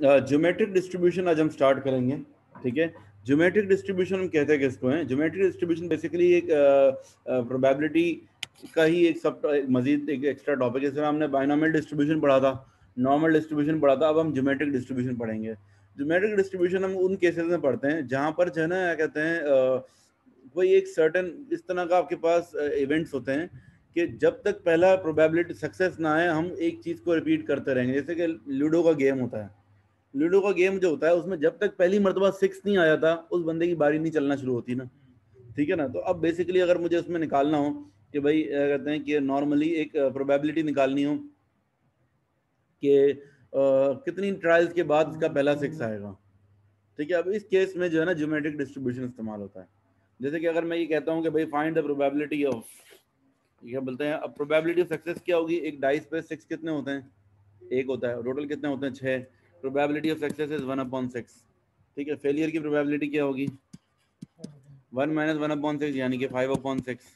Geometric distribution आज हम start करेंगे, ठीक है। ज्योमेट्रिक डिस्ट्रीब्यूशन हम कहते हैं किसको हैं? ज्योमेट्रिक डिस्ट्रीब्यूशन बेसिकली एक प्रोबेबिलिटी का ही एक सब मजीद एक एक्स्ट्रा टॉपिक है। इसमें हमने बाइनोमियल डिस्ट्रीब्यूशन पढ़ा था, नॉर्मल डिस्ट्रीब्यूशन पढ़ा था, अब हम ज्योमेट्रिक डिस्ट्रीब्यूशन पढ़ेंगे। ज्योमेट्रिक डिस्ट्रीब्यूशन हम उन केसेस में पढ़ते हैं जहाँ पर जो है ना क्या कहते हैं कोई एक सर्टेन इस तरह का आपके पास इवेंट्स होते हैं कि जब तक पहला प्रोबेबिलिटी सक्सेस ना आए हम एक चीज़ को रिपीट करते रहेंगे। जैसे कि लूडो का गेम होता है, लूडो का गेम जो होता है उसमें जब तक पहली मर्तबा 6 नहीं आ जाता उस बंदे की बारी नहीं चलना शुरू होती ना, ठीक है ना। तो अब बेसिकली अगर मुझे उसमें निकालना हो कि भाई कहते हैं कि नॉर्मली एक प्रोबेबिलिटी निकालनी हो कि कितनी ट्रायल्स के बाद इसका पहला 6 आएगा, ठीक है। अब इस केस में जो है ना ज्योमेट्रिक डिस्ट्रीब्यूशन इस्तेमाल होता है। जैसे कि अगर मैं ये कहता हूँ कि भाई फाइंड द प्रोबेबिलिटी ऑफ, क्या बोलते हैं, अब प्रोबेबिलिटी ऑफ सक्सेस क्या होगी? एक डाइस पे 6 कितने होते हैं? एक होता है। टोटल कितने होते हैं? 6। प्रोबेबिलिटी ऑफ सक्सेस इज 1/6, ठीक है। फेलियर की प्रोबेबिलिटी क्या होगी? 1 - 1/6 यानी कि 5/6।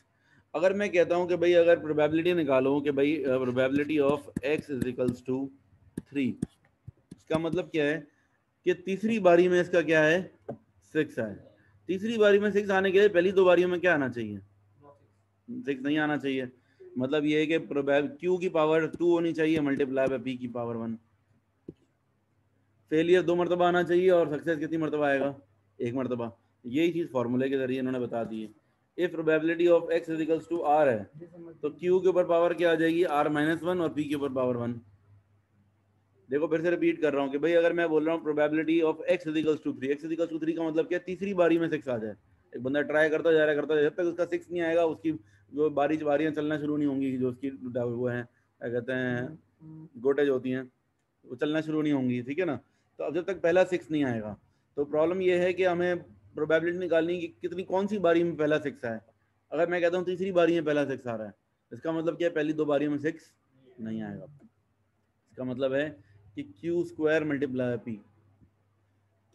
अगर मैं कहता हूँ कि भाई अगर प्रोबेबिलिटी निकालो कि भाई probability of x is equals to 3, इसका मतलब क्या है कि तीसरी बारी में इसका क्या है? 6 आए। तीसरी बारी में 6 आने के लिए पहली दो बारियों में क्या आना चाहिए? 6 नहीं आना चाहिए। मतलब ये है कि q की पावर 2 होनी चाहिए मल्टीप्लाई बाय p की पावर 1। फेलियर 2 मरतबा आना चाहिए और सक्सेस कितनी मरतबा आएगा? 1 मरतबा। यही चीज़ फॉर्मूले के जरिए इन्होंने बता दी है। If probability of x is equals to r है तो q के ऊपर पावर क्या आ जाएगी? r-1 और p के ऊपर पावर 1। देखो फिर से रिपीट कर रहा हूँ कि भाई अगर मैं बोल रहा हूँ probability of x is equals to 3, x is equals to 3 का मतलब क्या? तीसरी बारी में 6 आ जाए। एक बंदा ट्राई करता जा रहा है, करता जब तक उसका 6 नहीं आएगा उसकी जो बारियां चलना शुरू नहीं होंगी, जो उसकी वो है क्या कहते हैं गोटे जो होती हैं वो चलना शुरू नहीं होंगी, ठीक है ना। तो अब जब तक पहला 6 नहीं आएगा तो प्रॉब्लम ये है कि हमें प्रोबेबिलिटी निकालनी कि कितनी कौन सी बारी में पहला 6 आए। अगर मैं कहता हूँ तीसरी बारी में पहला 6 आ रहा है, इसका मतलब क्या है? पहली दो बारियों में 6 नहीं आएगा। इसका मतलब है कि Q square multiply P.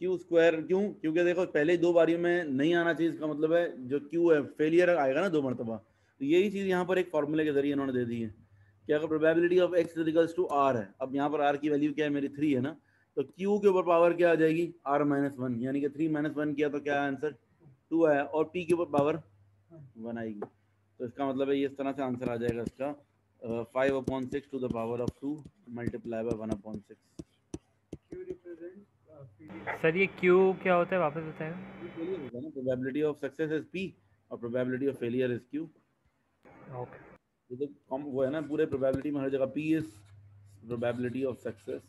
Q square क्यों? क्योंकि देखो पहले दो बारियों में नहीं आना चाहिए, इसका मतलब है जो क्यू है फेलियर आएगा ना 2 मरतबा। तो यही चीज़ यहाँ पर एक फॉर्मूले के जरिए इन्होंने दे दी है कि अगर probability of x equals to r है, अब यहाँ पर r की वैल्यू क्या है? मेरी 3 है ना, तो q के ऊपर पावर क्या आ जाएगी? r-1 यानी कि 3 - 1 किया तो क्या आंसर? 2 आया और p के ऊपर पावर 1 आएगी। तो इसका मतलब है ये इस तरह से आंसर आ जाएगा इसका 5/6 to the power of 2 multiply by 1/6। Sir ये क्यू क्या होता है, वापस बताएगा? फेलियर होगा ना, probability of success is p और probability of failure is q। Okay. ये तो कम वो है ना, पूरे प्रोबेबिलिटी में हर जगह p is probability of success,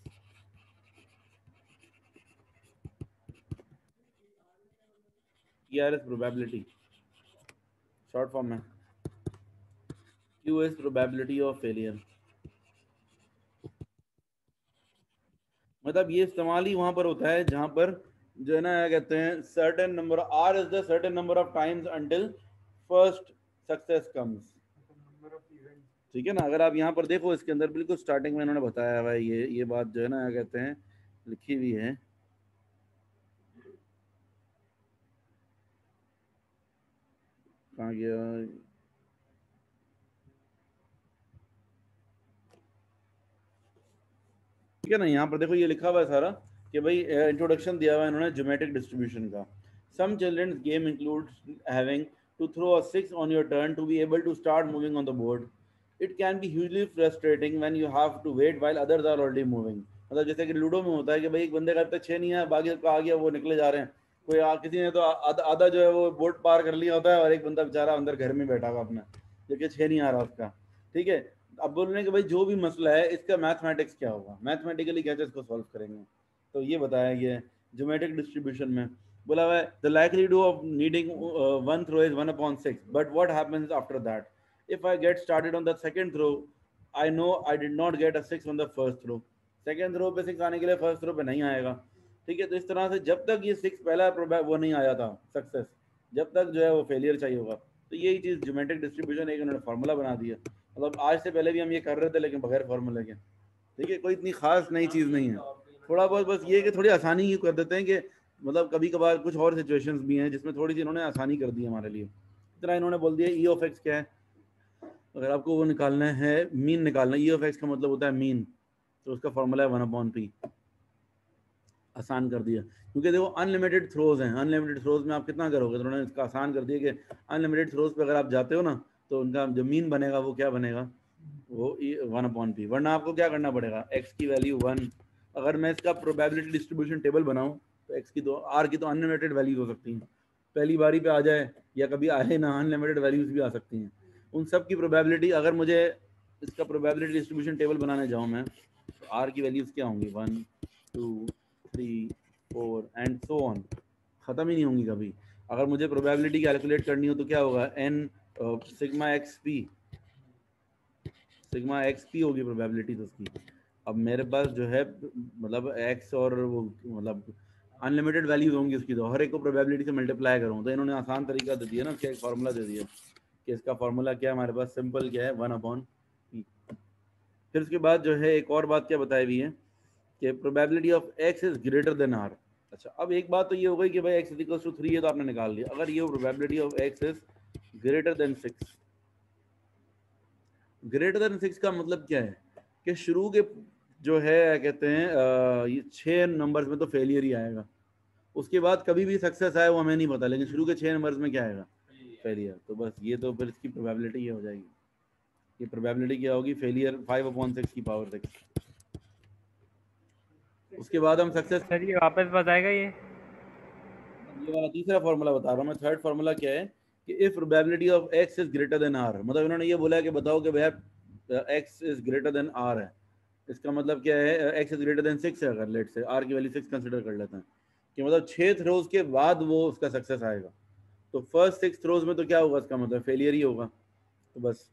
r is probability short form में, q is probability of failure. मतलब ये इस्तेमाल ही वहां पर होता है जहां पर जो है ना क्या कहते हैं certain number r is the certain number of times until first success comes, ठीक है ना। अगर आप यहाँ पर देखो इसके अंदर बिल्कुल स्टार्टिंग में इन्होंने बताया हुआ है ये बात जो है ना क्या कहते हैं लिखी हुई है। कहाँ गया? ठीक है ना, यहाँ पर देखो ये लिखा हुआ है सारा कि भाई इंट्रोडक्शन दिया हुआ है इन्होंने ज्योमेट्रिक डिस्ट्रीब्यूशन का। Some children's game includes having to throw a 6 on your turn to be able to start moving on the board. It can be hugely frustrating when you have to wait while others are already moving. मतलब जैसे कि ludo में होता है कि भाई एक बंदे का अब तक 6 नहीं है, बाकी सबका आ गया, वो निकले जा रहे हैं। कोई किसी ने तो आधा जो है वो बोर्ड पार कर लिया होता है और एक बंदा बेचारा अंदर घर में बैठा हुआ अपना, जबकि 6 नहीं आ रहा उसका, ठीक है। अब बोल रहे हैं कि भाई जो भी मसला है इसका मैथमेटिक्स क्या होगा, मैथमेटिकली कैसे इसको सॉल्व करेंगे। तो ये बताया गया है ज्योमेट्रिक डिस्ट्रीब्यूशन में। बोला हुआ है the likelihood of needing one throw is 1/6, but what happens after that? If I get started on the second throw I know I did not get a 6 on the first throw. Second throw पे 6 आने के लिए first throw पे नहीं आएगा, ठीक है। तो इस तरह से जब तक ये 6 पहला वो नहीं आया था सक्सेस, जब तक जो है वो फेलियर चाहिए होगा। तो यही चीज़ ज्योमेट्रिक डिस्ट्रीब्यूशन एक उन्होंने फार्मूला बना दिया। मतलब आज से पहले भी हम ये कर रहे थे लेकिन बगैर फार्मूले के, ठीक है। कोई इतनी खास नई चीज़ नहीं है, थोड़ा बहुत बस ये कि थोड़ी आसानी ही कर देते हैं कि मतलब कभी कभार कुछ और सिचुएशंस भी हैं जिसमें थोड़ी सी इन्होंने आसानी कर दी है हमारे लिए। इतना इन्होंने बोल दिया ई ऑफ एक्स क्या है, अगर आपको वो निकालना है मीन निकालना, ई ऑफ एक्स का मतलब होता है मीन, तो उसका फॉर्मूला है 1/p। आसान कर दिया, क्योंकि देखो अनलिमिटेड थ्रोज हैं, अनलिमिटेड थ्रोज में आप कितना करोगे, तो उन्होंने इसका आसान कर दिया कि अनलिमिटेड थ्रोज पे अगर आप जाते हो ना, तो उनका जो मीन बनेगा वो क्या बनेगा, वो 1/p। वरना आपको क्या करना पड़ेगा, x की वैल्यू 1, अगर मैं इसका प्रोबेबिलिटी डिस्ट्रीब्यूशन टेबल बनाऊं तो x की तो r की तो अनलिमिटेड वैल्यूज हो सकती हैं, पहली बारी पे आ जाए या कभी आए ना, अनलिमिटेड वैल्यूज भी आ सकती हैं। उन सब की प्रोबेबिलिटी, अगर मुझे इसका प्रोबेबिलिटी डिस्ट्रीब्यूशन टेबल बनाने जाऊं मैं, तो r की वैल्यूज क्या होंगी, 1 2 3 4 एंड सो ऑन, खत्म ही नहीं होंगी कभी। अगर मुझे प्रोबेबिलिटी कैलकुलेट करनी हो तो क्या होगा, n sigma x P, sigma x P होगी प्रोबेबिलिटी तो उसकी। अब मेरे पास जो है मतलब एक्स और वो मतलब अनलिमिटेड वैल्यूज होंगी उसकी, तो हर एक को प्रोबेबिलिटी से मल्टीप्लाई करूँ, तो इन्होंने आसान तरीका दे दिया ना, क्या एक फार्मूला दे दिया कि इसका फार्मूला क्या है हमारे पास, सिंपल क्या है, 1/p। फिर उसके बाद जो है एक और बात क्या बताई हुई है कि probability of X is greater than R. अच्छा, अब एक बात तो ये हो गई कि भाई x इक्वल टू 3 है तो आपने निकाल लिया, अगर ये probability of x is greater than 6, greater than 6 का मतलब क्या है कि शुरू के जो है कहते हैं ये 6 नंबर्स में तो फेलियर ही आएगा, उसके बाद कभी भी सक्सेस आए वो हमें नहीं पता, लेकिन शुरू के 6 नंबर्स में क्या आएगा, फेलियर। तो बस ये तो फिर इसकी प्रोबेबिलिटी ये हो जाएगी, ये प्रोबेबिलिटी क्या होगी, फेलियर 5/6 की पावर 6। उसके बाद हम सक्सेस, सर ये वापस बताएगा ये? ये वाला तीसरा फॉर्मूला बता रहा हूँ मैं, थर्ड फॉर्मूला क्या है कि if probability of x is greater then r, मतलब इन्होंने ये बोला है कि बताओ कि भैया x is greater then r है, इसका मतलब क्या है, x इज ग्रेटर देन 6 है, अगर लेट से r की वैल्यू 6 कंसीडर कर लेते हैं, कि मतलब 6 थ्रोज के बाद वो उसका सक्सेस आएगा, तो फर्स्ट 6 थ्रोज में तो क्या होगा, इसका मतलब फेलियर ही होगा। तो बस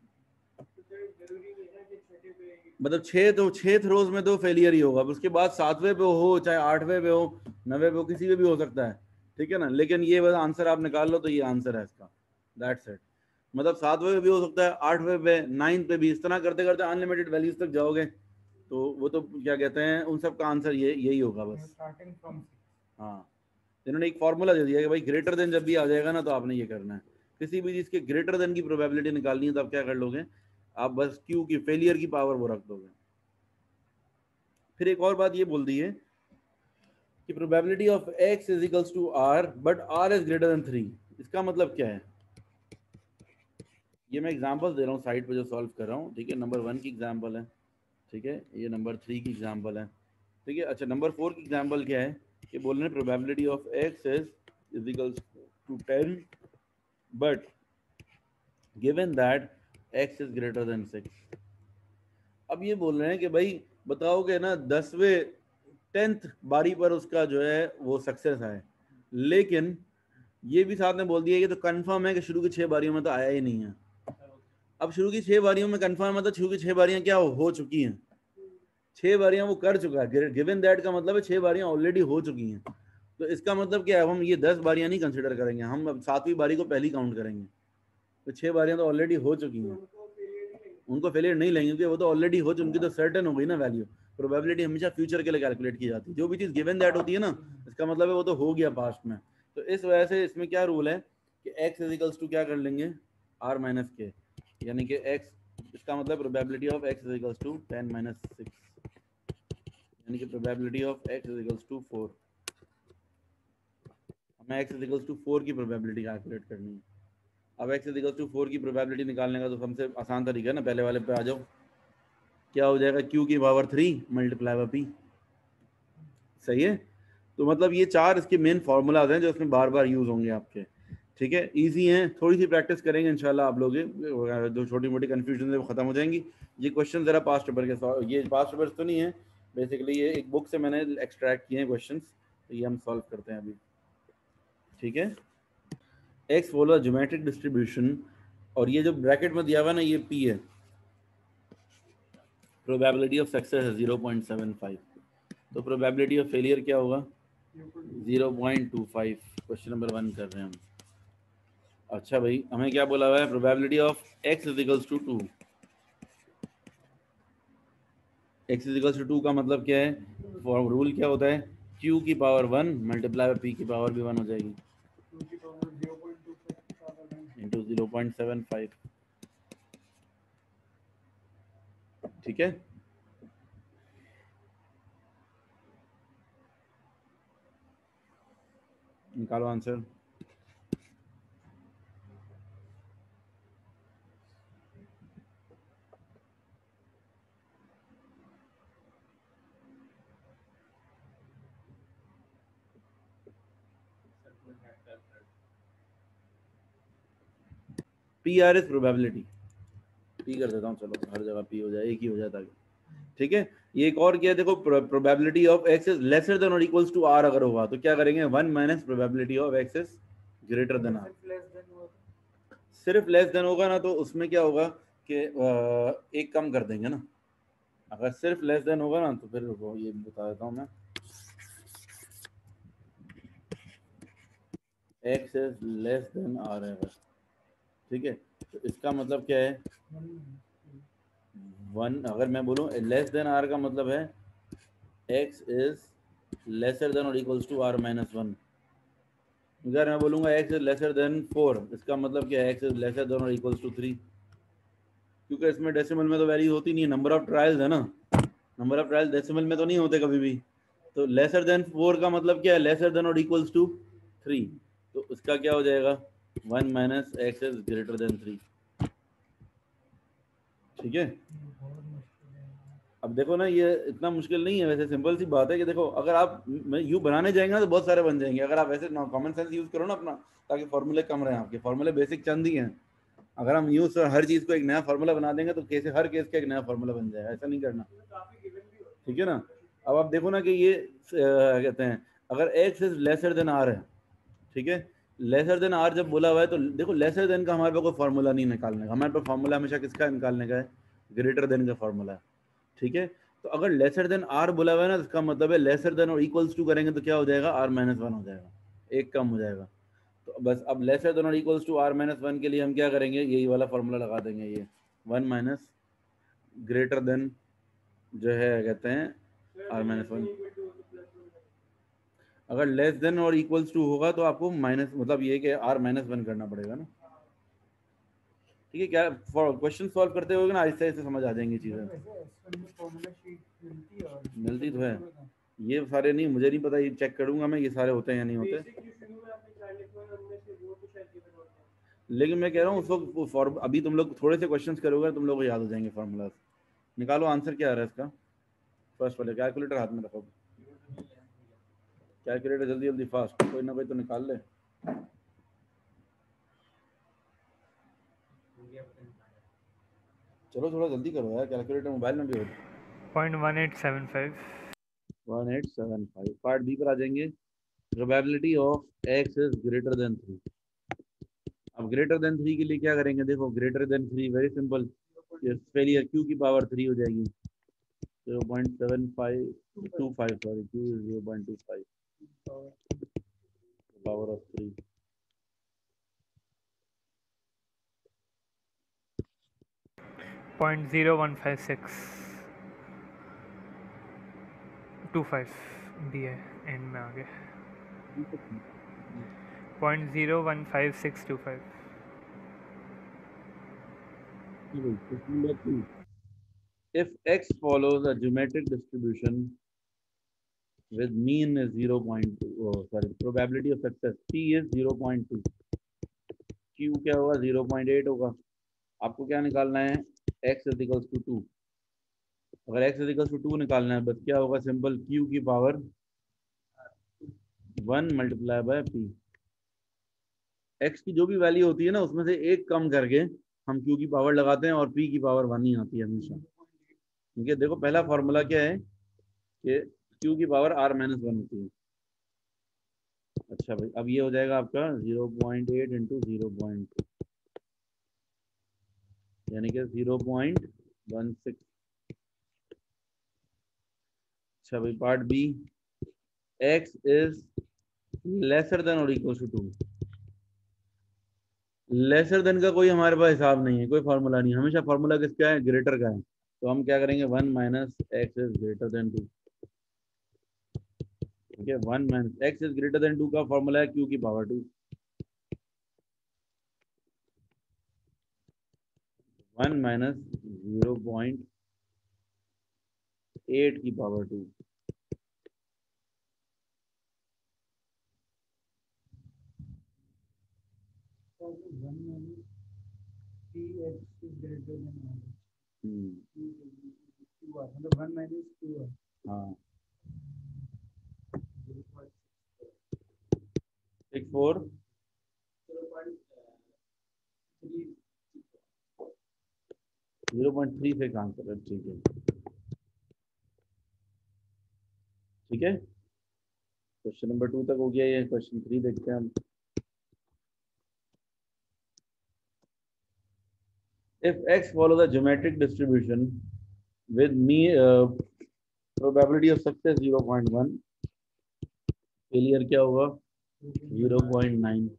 मतलब 6 थ्रोज में तो फेलियर ही होगा, उसके बाद 7वें पे हो चाहे 8वें पे हो 9वें पे हो, किसी पे भी हो सकता है, ठीक है ना, लेकिन ये बस आंसर आप निकाल लो तो ये आंसर है इसका, दैट्स इट। मतलब 7वें पे भी हो सकता है, 8वें पे, 9th पे भी, इस तरह करते करते अनलिमिटेड वैल्यूज तक जाओगे, तो वो तो क्या कहते हैं, उन सब का आंसर ये यही होगा बस। हाँ, इन्होंने एक फॉर्मूला दे दिया कि भाई ग्रेटर देन जब भी आ जाएगा ना तो आपने ये करना है, किसी भी चीज के ग्रेटर देन की प्रोबेबिलिटी निकालनी है तो आप क्या कर लोगे, आप बस क्यू की फेलियर की पावर वो रख दोगे। फिर एक और बात ये बोल दी है कि probability of x is equals to r but r is greater than 3, इसका मतलब क्या है, ये मैं एग्जांपल दे रहा हूँ साइड पे जो सॉल्व कर रहा हूँ, ठीक है, नंबर 1 की एग्जांपल है, ठीक है, ये नंबर 3 की एग्जांपल है, ठीक है। अच्छा, नंबर 4 की एग्जांपल क्या है कि बोल रहे हैं probability of x is equals to 10 but given that x is greater than 6। अब ये बोल रहे हैं कि भाई बताओ कि ना 10th बारी पर उसका जो है वो सक्सेस आए, लेकिन ये भी साथ में बोल दिया कि तो कंफर्म है कि शुरू की 6 बारियों में तो आया ही नहीं है। अब शुरू की 6 बारियों में कंफर्म है तो शुरू की 6 बारियां क्या हो चुकी हैं, 6 बारियां वो कर चुका है, गिवन दैट का मतलब है 6 बारियां ऑलरेडी हो चुकी हैं, तो इसका मतलब क्या है, हम ये 10 बारियां नहीं कंसिडर करेंगे, हम अब 7वीं बारी को पहली काउंट करेंगे, तो 6 बारियां तो ऑलरेडी हो चुकी हैं, उनको फेलियर नहीं लेंगे क्योंकि वो तो ऑलरेडी हो चुकी, उनकी तो सर्टेन हो गई ना वैल्यू। प्रोबेबिलिटी हमेशा फ्यूचर के लिए कैलकुलेट की जाती है, जो भी चीज़ गिवन दैट होती है ना, इसका मतलब है वो तो हो गया पास्ट में। तो इस वजह से इसमें क्या रूल है कि x इजिकल्स टू क्या कर लेंगे, r माइनस के, यानी कि x, इसका मतलब probability of x equals to 10 minus 6, यानी कि probability of x equals to 4, हमें x इजिकल्स टू 4 की प्रोबेबिलिटी कैलकुलेट करनी है। अब x इजिकल्स टू 4 की प्रोबेबिलिटी निकालने का तो सबसे आसान तरीका है ना, पहले वाले पे आ जाओ, क्या हो जाएगा, q की पावर 3 मल्टीप्लाई बाय p, सही है। तो मतलब ये 4 इसके मेन फार्मूलाज हैं जो इसमें बार बार यूज होंगे आपके, ठीक है, इजी हैं, थोड़ी सी प्रैक्टिस करेंगे इंशाल्लाह आप लोग जो छोटी मोटी कन्फ्यूजन है वो खत्म हो जाएंगी। ये क्वेश्चन जरा पास्ट पेपर के, ये पास्ट पेपर तो नहीं है, बेसिकली ये एक बुक से मैंने एक्सट्रैक्ट किए हैं क्वेश्चन, तो ये हम सॉल्व करते हैं अभी, ठीक है। एक्स फॉलो ज्योमेट्रिक डिस्ट्रीब्यूशन, और ये जो ब्रैकेट में दिया हुआ ना ये p है, प्रोबेबिलिटी ऑफ सक्सेस है 0.75, तो प्रोबेबिलिटी ऑफ फेलियर क्या होगा 0.25, क्वेश्चन नंबर 1 कर रहे हैं हम। अच्छा भाई, हमें क्या बोला हुआ है, probability of x is equals to 2, x is equals to 2 का मतलब क्या है, रूल क्या होता है, q की पावर 1 मल्टीप्लाई p की पावर भी 1 हो जाएगी इंटू 0.75, ठीक है। निकालो answer. P R is probability, P कर देता हूँ, चलो हर जगह पी हो जाए, एक ही हो जाए ताकि, ठीक है। ये एक और क्या है, देखो probability of X is lesser than और इक्वल्स टू आर अगर होगा तो क्या करेंगे, 1 minus probability of X is greater than R. सिर्फ लेस देन होगा ना तो उसमें क्या होगा कि एक कम कर देंगे ना। अगर सिर्फ लेस देन होगा ना तो फिर रुको ये बता देता हूँ मैं, X is less than R है अगर, ठीक है, तो इसका मतलब क्या है, 1 अगर मैं बोलूँ लेस देन आर का मतलब है एक्स इज लेसर देन और इक्वल्स टू आर माइनस 1। अगर मैं बोलूँगा एक्स इज लेसर देन 4, इसका मतलब क्या है, एक्स इज लेसर देन और इक्वल्स टू 3, क्योंकि इसमें डेसिमल में तो वैल्यू होती नहीं है, नंबर ऑफ ट्रायल्स है ना, नंबर ऑफ ट्रायल्स डेसिमल में तो नहीं होते कभी भी। तो लेसर देन 4 का मतलब क्या है, लेसर देन और इक्वल्स टू 3, तो उसका क्या हो जाएगा, 1 minus x is greater than 3, ठीक है। अब देखो ना ये इतना मुश्किल नहीं है वैसे, सिंपल सी बात है कि देखो अगर आप यू बनाने जाएंगे ना तो बहुत सारे बन जाएंगे, अगर आप वैसे कॉमन सेंस यूज करो ना अपना, ताकि फॉर्मूले कम रहे, आपके फॉर्मूले बेसिक चंद ही हैं। अगर हम यूज हर चीज को एक नया फार्मूला बना देंगे तो कैसे हर केस का एक नया फार्मूला बन जाएगा, ऐसा नहीं करना, ठीक है ना। अब आप देखो ना कि ये कहते हैं अगर X is lesser than R है, ठीक है, लेसर देन आर जब बोला हुआ है तो देखो लेसर देन का हमारे पास कोई फार्मूला नहीं निकालने का, हमारे पास फार्मूला हमेशा किसका निकालने का है, ग्रेटर देन का फार्मूला है, ठीक है। तो अगर लेसर देन आर बोला हुआ है ना, इसका मतलब है लेसर देन और इक्वल्स टू करेंगे तो क्या हो जाएगा, आर माइनस 1 हो जाएगा, एक कम हो जाएगा। तो बस अब लेसर देन और इक्वल्स टू आर माइनस 1 के लिए हम क्या करेंगे, यही वाला फार्मूला लगा देंगे, ये 1 माइनस ग्रेटर देन जो है कहते हैं आर माइनस 1। अगर लेस देन और इक्वल्स टू होगा तो आपको माइनस मतलब ये कि आर माइनस 1 करना पड़ेगा ना, ठीक है। क्या क्वेश्चन सॉल्व करते हुए ना आहिस्ते आहिस्ते समझ आ जाएंगी चीजें, मिलती तो है, ये सारे नहीं, मुझे नहीं पता, ये चेक करूंगा मैं ये सारे होते हैं या नहीं होते, लेकिन मैं कह रहा हूँ उस वक्त अभी तुम लोग थोड़े से क्वेश्चंस करोगे तुम लोग को याद हो जाएंगे फार्मूलाज। निकालो आंसर क्या आ रहा है इसका, फर्स्ट वाले कैलकुलेटर हाथ में रखो, कैलकुलेटर जल्दी जल्दी फास्ट, कोई ना कोई तो निकाल ले। चलो थोड़ा जल्दी करो यार, कैलकुलेटर मोबाइल में भी हो। 0.1875। 1875 पार्ट बी पर आ जाएंगे, probability of X is greater than 3। अब ग्रेटर देन 3 के लिए क्या करेंगे, देखो ग्रेटर देन 3 वेरी सिंपल, ये फेलियर क्यू की पावर 3 हो जाएगी, 0.7525 sorry Q is 0.25 power of 3, 0.0152625 दिया है एंड में आगे 0.0152625। Number 2, if x follows a geometric distribution with mean is 0.2, oh, sorry, probability of success p is 0.2, q क्या होगा 0.8 होगा, आपको क्या निकालना है, x इज इक्वल्स टू 2। अगर x इज इक्वल्स टू 2 निकालना है बस क्या होगा, सिंपल q की power 1 multiply by p, x की जो भी वैल्यू होती है ना उसमें से एक कम करके हम q की पावर लगाते हैं और p की पावर 1 ही आती है हमेशा, ठीक है। देखो पहला फॉर्मूला क्या है कि q की पावर r माइनस 1 होती है। अच्छा भाई अब ये हो जाएगा आपका 0.8 इंटू 0.2 यानी कि 0.16। अच्छा भाई part B, x is lesser than और इक्वल टू 2, लेसर देन का कोई हमारे पास हिसाब नहीं है, कोई फार्मूला नहीं, हमेशा फार्मूला किसका है, ग्रेटर का है, तो हम क्या करेंगे 1 minus x is greater then 2, ठीक है। 1 minus x is greater then 2 का फार्मूला है क्यू की पावर 2, 1 माइनस 0.8 की पावर 2, हाँ 6 4 0.36 आंसर है। ठीक है, ठीक है। क्वेश्चन नंबर 2 तक हो गया, ये क्वेश्चन 3 देखते हैं हम। If x follows a geometric distribution with probability of success 0.1, failure क्या होगा 0.9।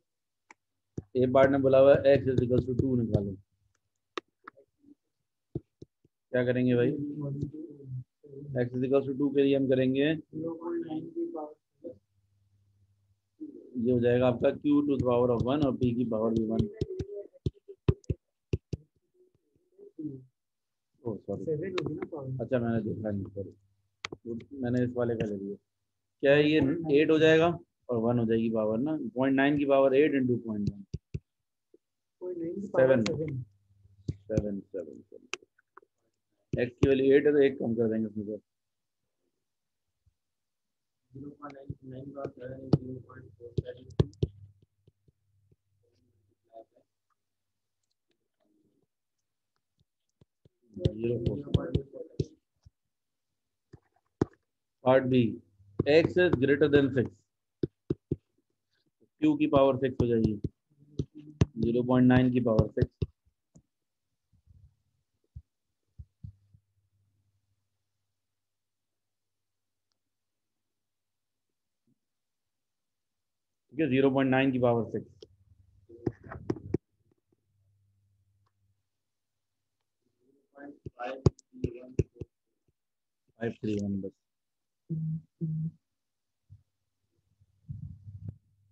ए पार्ट ने बोला हुआ x इज इक्वल टू 2 निकालो। क्या करेंगे भाई, x इज इक्वल टू 2 के लिए हम करेंगे, ये हो जाएगा आपका q to the power of 1 और p की पावर भी 1। ओह सॉरी, अच्छा मैंने देखा नहीं, सॉरी, मैंने इस वाले का ले लिया। क्या है ये 8 हो जाएगा और 1 हो जाएगी पावर ना, 0.9 की पावर 8 इंटू 0.1 7 7 7 एक्स की वैल्यू 8 है तो एक कम कर देंगे उसमें से। 0.4 part B, X is greater than 6, Q की पावर 6 हो जाएगी 0.9 की पावर 6। ठीक है, 0.9 की पावर 6। 531 बस।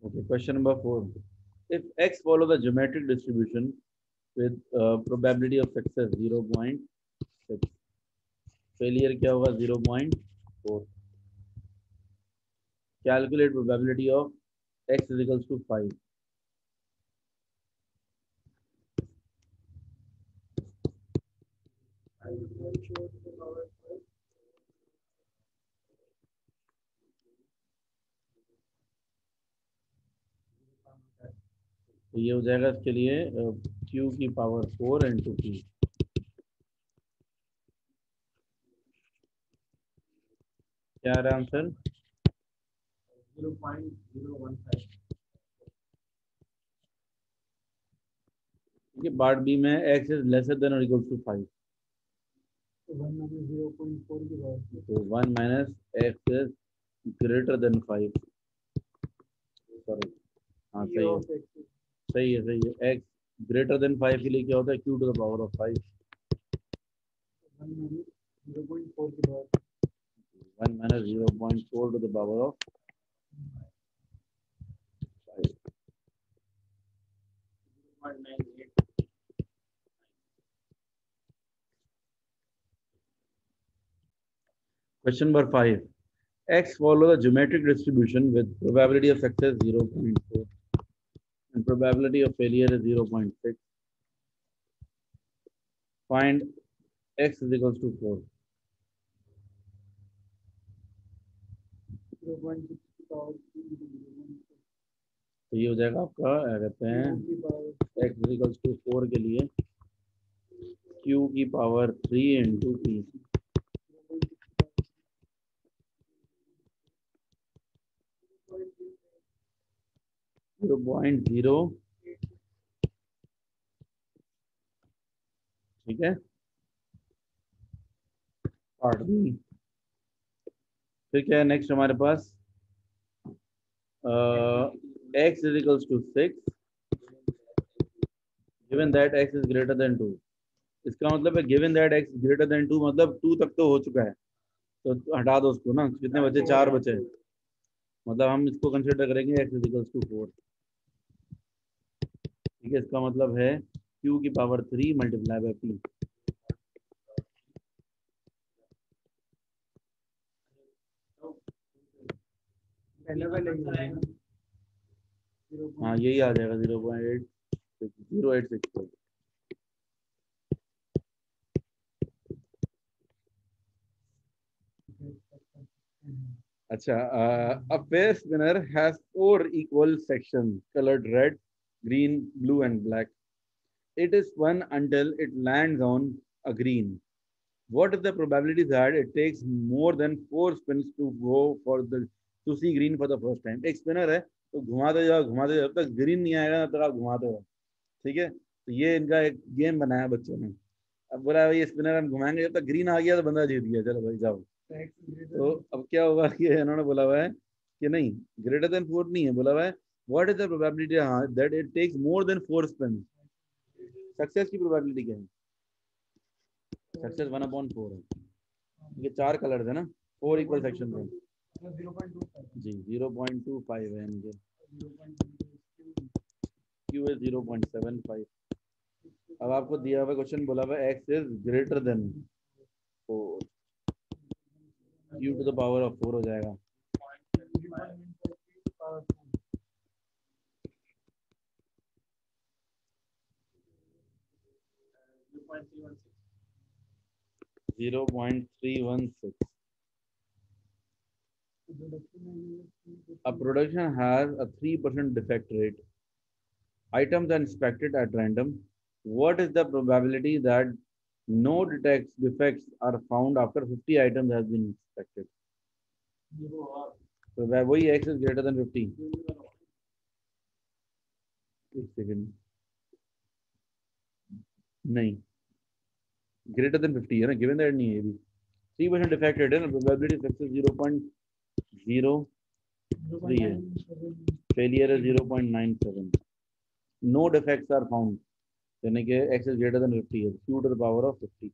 Okay, question number 4. If x follow the geometric distribution with probability of success 0.6, failure क्या होगा 0.4। Calculate probability of x is equals to 5। तो ये हो जाएगा इसके लिए q की पावर 4 इंटू p। क्या आ रहा है आंसर 0.015। ठीक है, पार्ट बी में x इज लेसर देन और इक्वल टू 5, तो 1 minus x is greater then 5। Sorry, हाँ सही है, सही है, सही है। x ग्रेटर देन 5 के लिए क्या होता है q to the power of 5। 1 minus 0.4 to the power of 5। Question number 5. X follow the geometric distribution with probability of success 0.4 and probability of failure is 0.6. Find x is equals to 4. तो ये हो जाएगा आपका, क्या कहते हैं, x is equals to 4 के लिए q की पावर 3 इंटू p। .0, ठीक है। पार्ट बी, फिर क्या है नेक्स्ट हमारे पास, x is equals to 6 given that x is greater than 2। इसका मतलब है given that x greater than 2 मतलब 2 तक तो हो चुका है, तो हटा दो उसको ना, कितने बचे 4 बचे, मतलब हम इसको कंसिडर करेंगे x इज इक्वल्स टू 4। ठीक है, इसका मतलब है q की पावर 3 मल्टीप्लाई बाय p। हाँ यही आ जाएगा 0.8। 0864। अच्छा, a pair spinner has 4 equal sections colored red, green, blue and black. It is spun until it lands on a green. What is the probability that it takes more than 4 spins to go for the to see green for the first time? एक spinner है तो घुमाते जाओ जब तक green नहीं आएगा तब तक आप घुमाते हो, ठीक है। तो ये इनका एक गेम बनाया बच्चों ने। अब बोला ये स्पिनर हम घुमाएंगे, जब तक ग्रीन आ गया तो बंदा जीत गया, चलो भाई जाओ। तो अब क्या होगा कि इन्होंने बोला हुआ है कि नहीं, ग्रेटर देन 4 नहीं है, बोला हुआ है what is the probability that it takes more than 4 spin. Success की प्रोबेबिलिटी क्या है? सक्सेस 1/4 है। ये 4 कलर है ना, 4 इक्वल सेक्शन है जी, 0.25 है इनके। क्यू है 0.75। अब आपको दिया हुआ क्वेश्चन बोला हुआ X is greater than 4, Q to the power of 4 हो जाएगा। (0.316). A production has a 3% defect rate. Items are inspected at random. What is the probability that no defects are found after 50 items has been inspected? So वही x is greater than 50. एक second, नहीं greater than 50 है ना, given that नहीं है, ये भी 3% defect rate है ना, प्रोबेबिलिटी सक्सेस 0.03 है, फेलियर है 0.97, नो डिफेक्ट्स आर फाउंड, यानी कि x इज ग्रेटर देन 50 है, q to the power of 50।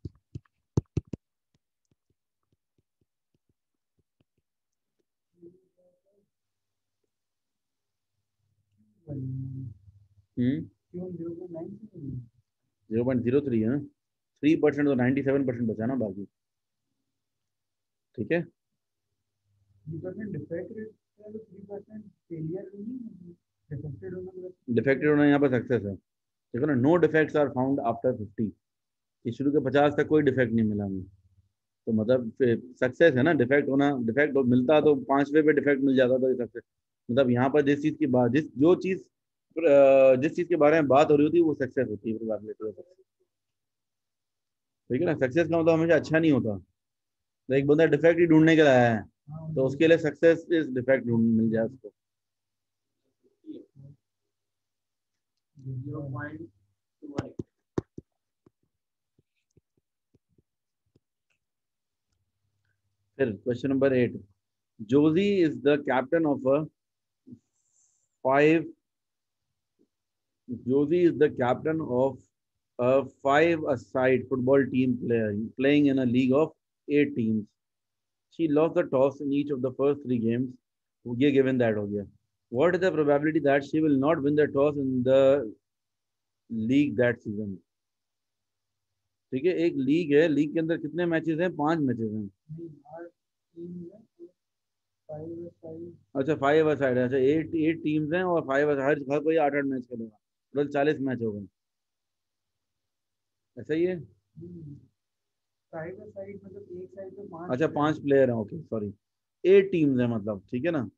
Hmm 0.03 है ना, 3% तो 97% बचा ना बाकी, ठीक है। डिफेक्टेड होना यहाँ पर सक्सेस है, देखो ना, no defects are found after 50, शुरू के 50 तक कोई डिफेक्ट नहीं मिला हमें, तो मतलब सक्सेस है ना। डिफेक्ट होना, डिफेक्ट मिलता तो 5वें पे डिफेक्ट मिल जाता तो सक्सेस, मतलब यहाँ पर जिस चीज की बात, जिस चीज के बारे में बात हो रही होती है वो सक्सेस होती है, प्रोबेबिलिटी ऑफ सक्सेस, ठीक है ना। सक्सेस का मतलब हमेशा अच्छा नहीं होता, तो एक बंदा डिफेक्ट ही ढूंढने के लिए आया है तो उसके लिए सक्सेस इस डिफेक्ट ढूंढ मिल जाए उसको। फिर question number 8, Joji is the captain of a 5 Josie is the captain of a 5-a-side football team playing in a league of 8 teams. She lost the toss in each of the first 3 games. ये given that हो गया. What is the probability that she will not win the toss in the league that season? ठीक है, एक league है, league के अंदर कितने मैचेस हैं? 5 मैचेस हैं। अच्छा 5-a-side है, अच्छा 8 टीम्स हैं और 5 हर कोई 8-8 मैच खेलेगा, टोटल 40 मैच हो गए, ऐसा ही है। अच्छा 5 प्लेयर हैं, ओके सॉरी, 8 टीम्स हैं मतलब, ठीक है ना।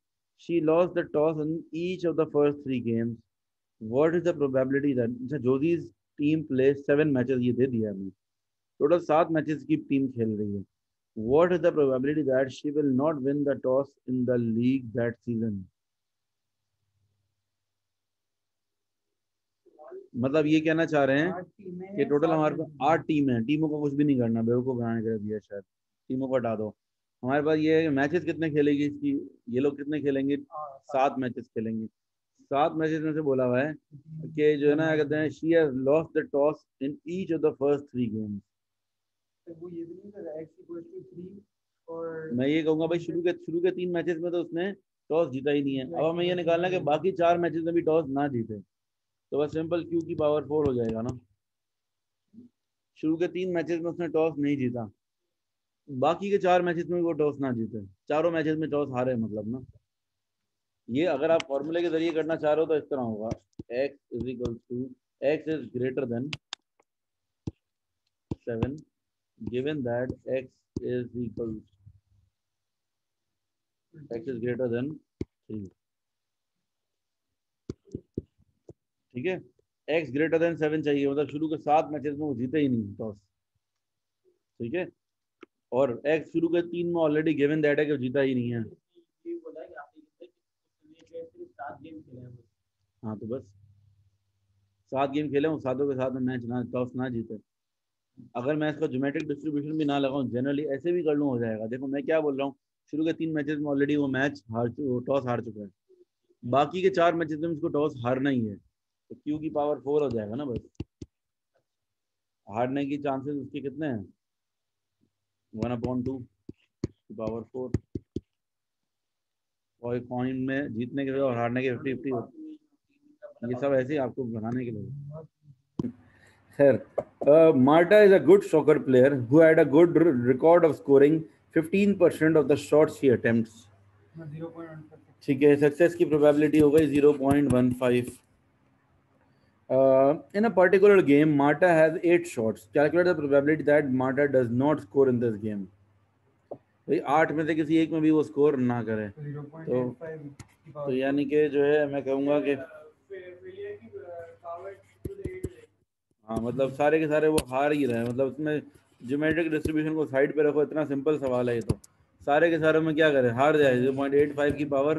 She lost the toss in each of the first 3 games. What is the probability that, अच्छा जोजीज टीम प्ले 7 मैचेस, ये दे दिया हमें, टोटल 7 मैचेस की टीम खेल रही है। What is the probability that she will not win the toss in the league that season? मतलब ये कहना चाह रहे हैं कि टोटल हमारे पास 8 टीम है, टीमों को कुछ भी नहीं करना, बेवकूफ बनाने कर दिया शायद, टीमों को हटा दो। हमारे पास ये मैचेस कितने खेलेगी इसकी, ये लोग कितने खेलेंगे? 7 मैचेस खेलेंगे। 7 मैचेस में से बोला हुआ है कि जो है ना, कहते हैं she has lost the toss in each of the first 3 games. मैं ये कहूंगा भाई शुरू के 3 मैचेस में तो उसने टॉस जीता ही नहीं है। अब हमें ये निकालना है कि बाकी 4 मैचेस में भी टॉस ना जीते, तो बस सिंपल क्यू की पावर 4 हो जाएगा ना। शुरू के 3 मैचेस में उसने टॉस नहीं जीता, बाकी के 4 मैचेस में वो टॉस ना जीते, चारों मैचेस में टॉस हारे मतलब ना। ये अगर आप फॉर्मूले के जरिए करना चाह रहे हो तो इस तरह होगा, x = x is greater than 7 given that x is greater than 3. ठीक है, x ग्रेटर देन 7 चाहिए, मतलब शुरू के 7 मैचेस में वो जीते ही नहीं टॉस, ठीक है, और x शुरू के 3 में ऑलरेडी गिवन दैट है कि वो जीता ही नहीं है। हाँ तो बस 7 गेम खेले, उन 7 के साथ में मैच ना टॉस ना जीते। अगर मैं इसका ज्योमेट्रिक डिस्ट्रीब्यूशन भी ना लगाऊं, जनरली ऐसे भी कर लूँ हो जाएगा। देखो मैं क्या बोल रहा हूँ, शुरू के 3 मैचेस में ऑलरेडी वो मैच टॉस हार चुका है, बाकी के 4 मैचेस में उसको टॉस हारना ही है, तो क्यू की पावर 4 हो जाएगा ना। बस हारने की चांसेस उसके कितने हैं, 1/2 की पावर 4, और कॉइन में जीतने के और हारने के 50-50, ये सब ऐसे ही आपको बनाने के लिए। खैर, Marta is a good soccer player who had a good record of scoring 15% of the shots he attempts. ठीक है, सक्सेस की प्रोबेबिलिटी हो गई 0.15. In a particular game, Marta has 8 shots. Calculate the probability that Marta does not score in this game. भाई 8 में से किसी एक में भी वो स्कोर ना करे, तो यानी कि जो है मैं कहूँगा कि हाँ, मतलब सारे के सारे वो हार ही रहे हैं। मतलब उसमें ज्योमेट्रिक डिस्ट्रीब्यूशन को साइड पे रखो, इतना सिंपल सवाल है ये, तो सारे के सारे में क्या करें, हार जाए 0.85 की पावर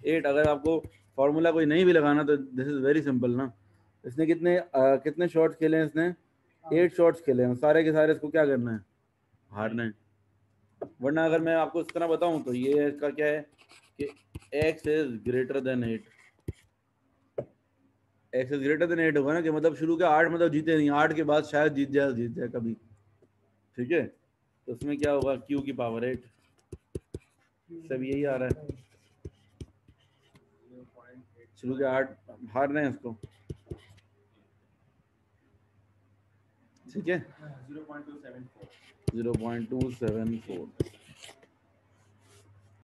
8। अगर आपको फॉर्मूला कोई नहीं भी लगाना तो दिस इज वेरी सिंपल ना। इसने कितने शॉट्स खेले हैं, इसने 8 शॉट्स खेले हैं, सारे के सारे इसको क्या करना है, हारना है। वरना अगर मैं आपको इस तरह बताऊं तो ये इसका क्या है कि x is greater then 8, x is greater then 8 होगा ना, कि मतलब शुरू के 8 मतलब जीते नहीं, 8 के बाद शायद जीत जाए कभी, ठीक है। तो उसमें क्या होगा, q की पावर 8, सब यही आ रहा है, शुरू के 8 हार रहे हैं इसको, ठीक है, 0.274।